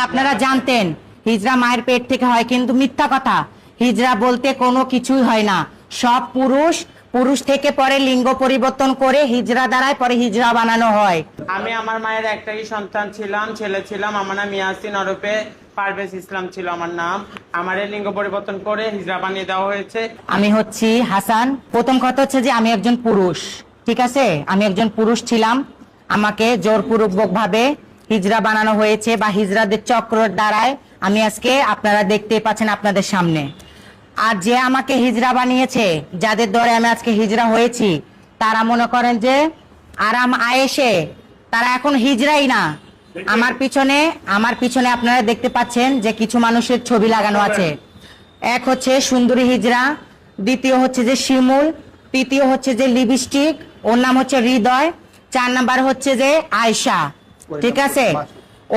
আপনারা জানতেন হিজরা মায়ের পেট থেকে হয়, কিন্তু মিথ্যা কথা। হিজরা বলতে কোনো কিছুই হয় না। সব পুরুষ থেকে পরে লিঙ্গ পরিবর্তন করে হিজরা দ্বারাই পরে হিজরা বানানো হয়। আমি আমার মায়ের একটাই সন্তান ছিলাম, ছেলে ছিলাম। আমার নাম ইয়াসিন ওরফে পারভেজ ইসলাম ছিল আমার নাম। আমার লিঙ্গ পরিবর্তন করে হিজরা বানিয়ে দেওয়া হয়েছে। আমি হচ্ছি হাসান। প্রথম কথা হচ্ছে যে আমি একজন পুরুষ, ঠিক আছে? আমি একজন পুরুষ ছিলাম, আমাকে জোরপূর্বক ভাবে হিজরা বানানো হয়েছে বা হিজরাদের চক্রের দ্বারায় আমি আজকে আপনারা দেখতে পাচ্ছেন আপনাদের সামনে। আর যে আমাকে হিজরা বানিয়েছে, যাদের দ্বারা আমি আজকে হিজরা হয়েছি, তারা মনে করেন যে আরাম আয়েশে তারা এখন হিজরাই না। আমার পিছনে আপনারা দেখতে পাচ্ছেন যে কিছু মানুষের ছবি লাগানো আছে। এক হচ্ছে সুন্দরী হিজরা, দ্বিতীয় হচ্ছে যে শিমুল, তৃতীয় হচ্ছে যে লিপস্টিক, ওর নাম হচ্ছে হৃদয়, 4 নাম্বার হচ্ছে যে আয়শা, ঠিক আছে?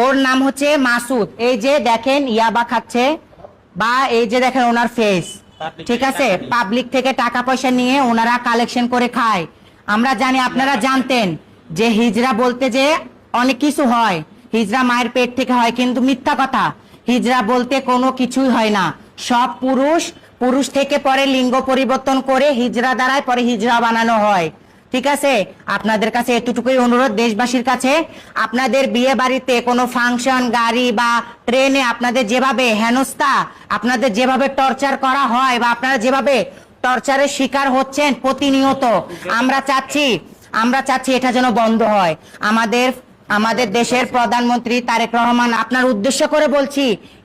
ওর নাম হচ্ছে মাসুদ। এই যে দেখেন ইয়াবা খাচ্ছে, বা এই যে দেখেন ওনার ফেস, ঠিক আছে? পাবলিক থেকে টাকা পয়সা নিয়ে ওনারা কালেকশন করে খায়। আমরা জানি, আপনারা জানতেন যে হিজরা বলতে যে অনেক কিছু হয়। হিজরা মায়ের পেট থেকে হয়, কিন্তু মিথ্যা কথা। হিজরা বলতে কোনো কিছুই হয় না। সব পুরুষ থেকে পরে লিঙ্গ পরিবর্তন করে হিজরা দ্বারাই পরে হিজরা বানানো হয়, ঠিক আছে? আপনাদের কাছে এতটুকুই অনুরোধ, দেশবাসীর কাছে, আপনাদের বিয়ে বাড়িতে কোনো ফাংশন, গাড়ি বা ট্রেনে আপনাদের যেভাবে হেনস্থা, আপনাদের যেভাবে টর্চার করা হয় বা আপনারা যেভাবে টর্চারের শিকার হচ্ছেন প্রতিনিয়ত, আমরা চাচ্ছি এটা যেন বন্ধ হয়। আমাদের দেশের প্রধানমন্ত্রী তারেক রহমান, আপনার উদ্দেশ্য করে বলছি,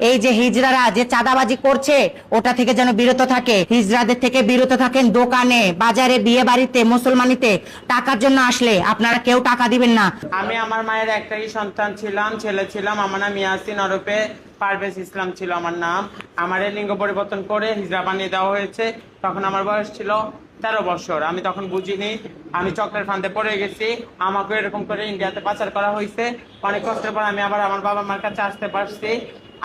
এই যে হিজড়ারা যে চাঁদাবাজি করছে ওটা থেকে যেন বিরত থাকে। হিজড়াদের থেকে বিরত থাকেন। দোকানে, বাজারে, বিয়ে বাড়িতে, মুসলমানিতে টাকার জন্য আসলে আপনারা কেউ টাকা দিবেন না। আমি আমার মায়ের একটাই সন্তান ছিলাম, ছেলে ছিলাম। আমার নাম ইয়াসিন ওরফে পারভেজ ইসলাম ছিল আমার নাম। আমার লিঙ্গ পরিবর্তন করে হিজরা বানিয়ে দেওয়া হয়েছে। তখন আমার বয়স ছিল 13 বছর। আমি তখন বুঝিনি, আমি চক্রের ফাঁদে পড়ে গেছি। আমাকে এরকম করে ইন্ডিয়াতে পাচার করা হয়েছে। অনেক কষ্টের পর আমি আবার আমার বাবা মার কাছে আসতে পারছি।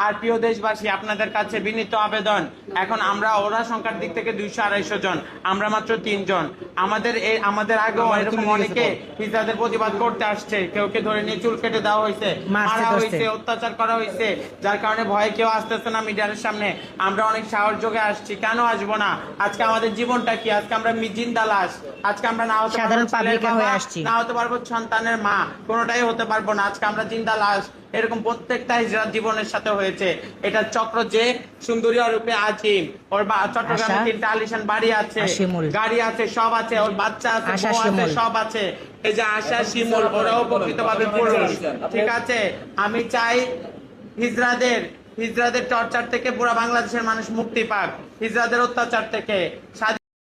আর প্রিয় দেশবাসী, আপনাদের কাছে বিনীত আবেদন, এখন আমরা ওরা সংখ্যার দিক থেকে 200-250 জন, আমরা মাত্র 3 জন। আমাদের আগেও এরকম অনেকে হিজড়াদের প্রতিবাদ করতে আসছে। কেউকে ধরে নিয়ে চুল কেটে দেওয়া হয়েছে, মারা হয়েছে, অত্যাচার করা হয়েছে, যার কারণে ভয়ে কেউ আসতেছে না মিডিয়ার সামনে। আমরা অনেক সাহস যোগে আসছি, কেন আসবো না? আজকে আমাদের জীবনটা কি? আজকে আমরা জিন্দা লাশ। আজকে আমরা না হতে সাধারণ পাবলিক হয়ে আসছি, না হতে পারবো সন্তানের মা, কোনোটাই হতে পারবো না। আজকে আমরা জিন্দা লাশ। এরকম প্রত্যেকটা হিজড়ার জীবনের সাথে হয়েছে। এটা চক্র যে সুন্দরী রূপে আজিম, ওর চট্টগ্রামে 3টা আলিশান বাড়ি আছে, গাড়ি আছে, সব আছে, ওর বাচ্চা আছে, বউ আছে, সব আছে। এই যে আশা, শিমুল, ওরাও প্রকৃতভাবে পুরুষ, ঠিক আছে? আমি চাই হিজড়াদের টর্চার থেকে পুরো বাংলাদেশের মানুষ মুক্তি পাক, হিজড়াদের অত্যাচার থেকে।